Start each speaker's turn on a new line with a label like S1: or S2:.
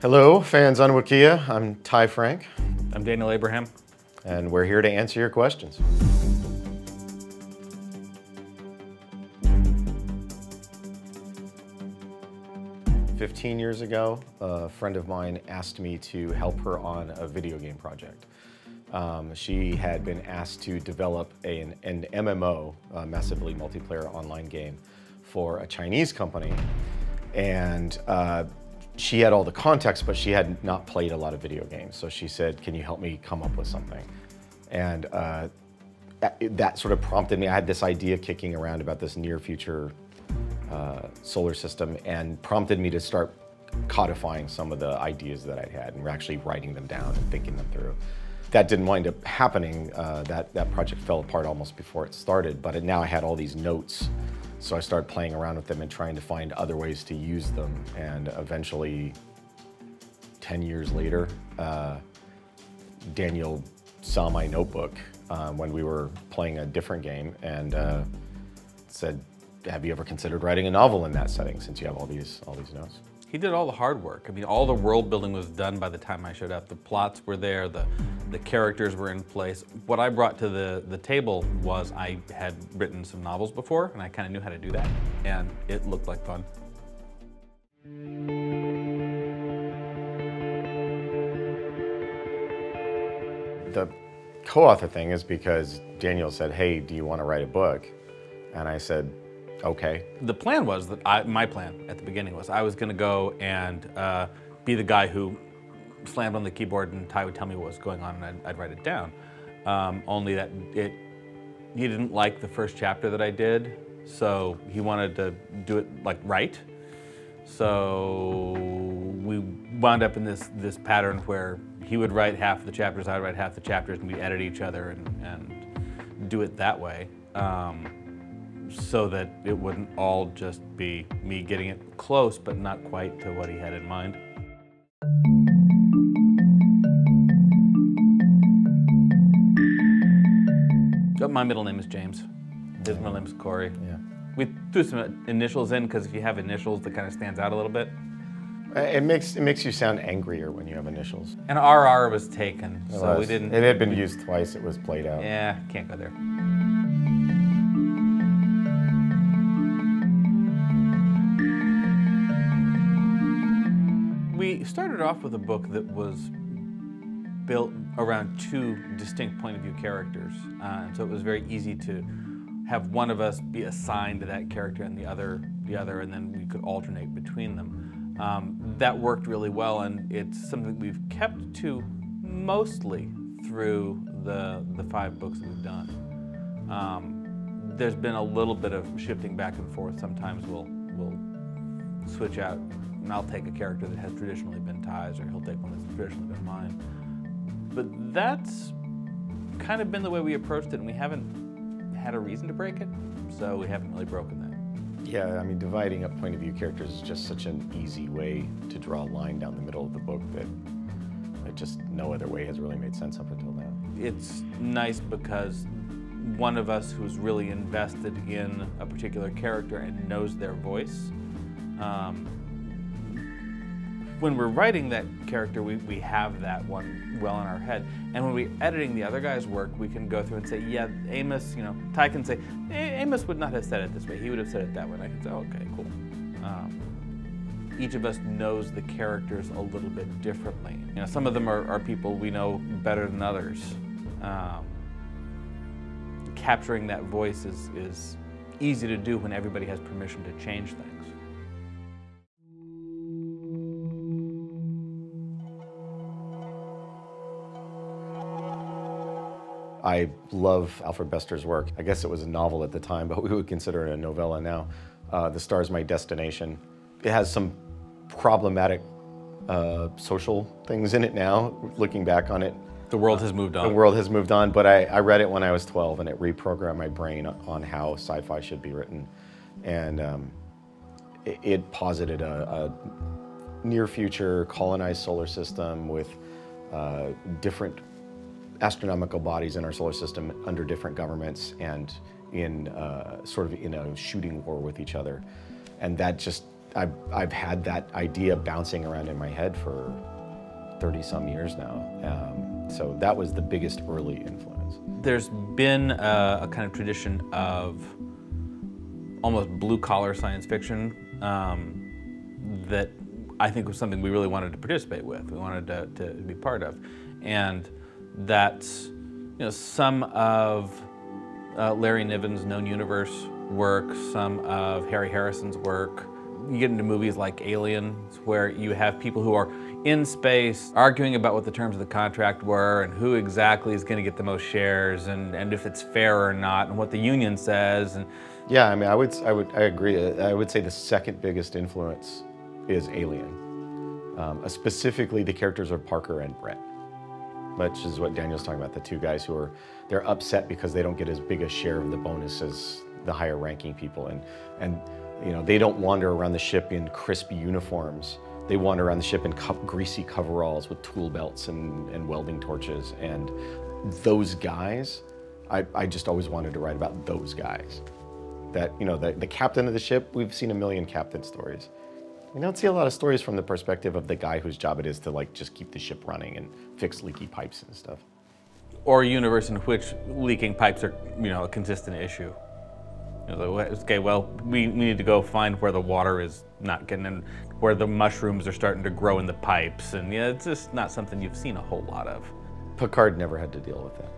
S1: Hello, fans on Wikia. I'm Franck.
S2: I'm Daniel Abraham.
S1: And we're here to answer your questions. "15 years ago, a friend of mine asked me to help her on a video game project. She had been asked to develop an MMO, a massively multiplayer online game, for a Chinese company. And she had all the context, but she had not played a lot of video games. So she said, "Can you help me come up with something?" And that sort of prompted me. I had this idea kicking around about this near future solar system, and prompted me to start codifying some of the ideas that I'd had and actually writing them down and thinking them through. That didn't wind up happening. That project fell apart almost before it started, but now I had all these notes. So I started playing around with them and trying to find other ways to use them. And eventually, 10 years later, Daniel saw my notebook when we were playing a different game and said, "Have you ever considered writing a novel in that setting since you have all these notes?"
S2: He did all the hard work. I mean, all the world building was done by the time I showed up. The plots were there, the characters were in place. What I brought to the table was I had written some novels before, and I kind of knew how to do that, and it looked like fun.
S1: The co-author thing is because Daniel said, "Hey, do you want to write a book?" And I said, "Okay."
S2: The plan was that my plan at the beginning was I was going to go and be the guy who slammed on the keyboard and Ty would tell me what was going on and I'd write it down. Only that he didn't like the first chapter that I did, so he wanted to do it right. So we wound up in this pattern where he would write half the chapters, I'd write half the chapters, and we edit each other and do it that way. So that it wouldn't all just be me getting it close, but not quite to what he had in mind. My middle name is James. His middle name is Corey.
S1: Yeah.
S2: We threw some initials in because if you have initials, that kind of stands out a little bit.
S1: It makes you sound angrier when you have initials.
S2: And RR was taken, so we didn't.
S1: It had been used twice. It was played out.
S2: Yeah, can't go there. We started off with a book that was built around two distinct point of view characters, and so it was very easy to have one of us be assigned to that character and the other, and then we could alternate between them. That worked really well, and it's something we've kept to mostly through the 5 books that we've done. There's been a little bit of shifting back and forth. Sometimes we'll switch out, and I'll take a character that has traditionally been Ty's, or he'll take one that's traditionally been mine. But that's kind of been the way we approached it, and we haven't had a reason to break it, so we haven't really broken that.
S1: Yeah, I mean, dividing up point of view characters is just such an easy way to draw a line down the middle of the book that just no other way has really made sense up until now. It's
S2: nice because one of us who's really invested in a particular character and knows their voice, when we're writing that character, we have that one well in our head. And when we're editing the other guy's work, we can go through and say, yeah, Amos, Ty can say, Amos would not have said it this way. He would have said it that way. And I can say, okay, cool. Each of us knows the characters a little bit differently. Some of them are people we know better than others. Capturing that voice is easy to do when everybody has permission to change things.
S1: I love Alfred Bester's work. I guess it was a novel at the time, but we would consider it a novella now. The Star's My Destination. It has some problematic social things in it now, looking back on it.
S2: The world has moved on.
S1: The world has moved on, but I read it when I was 12, and it reprogrammed my brain on how sci-fi should be written. And it posited a near-future colonized solar system with different astronomical bodies in our solar system under different governments and in sort of in a shooting war with each other. And that just I've had that idea bouncing around in my head for 30 some years now. So that was the biggest early influence.
S2: There's been a kind of tradition of almost blue-collar science fiction that I think was something we really wanted to participate with. We wanted to be part of. And that's, you know, some of Larry Niven's known universe work, some of Harry Harrison's work. You get into movies like Aliens, where you have people who are in space arguing about what the terms of the contract were and who exactly is going to get the most shares and if it's fair or not and what the union says. And
S1: yeah, I mean, I agree. I would say the second biggest influence is Alien, specifically the characters of Parker and Brett, which is what Daniel's talking about. The two guys who are they're upset because they don't get as big a share of the bonus as the higher ranking people, and you know, they don't wander around the ship in crispy uniforms. They wander around the ship in greasy coveralls with tool belts and welding torches. And those guys, I just always wanted to write about those guys. That, you know, the captain of the ship, we've seen a million captain stories. We don't see a lot of stories from the perspective of the guy whose job it is to like just keep the ship running and fix leaky pipes and stuff.
S2: Or a universe in which leaking pipes are, you know, a consistent issue. You know, okay, well, we need to go find where the water is not getting in, where the mushrooms are starting to grow in the pipes, and yeah, it's just not something you've seen a whole lot of.
S1: Picard never had to deal with that.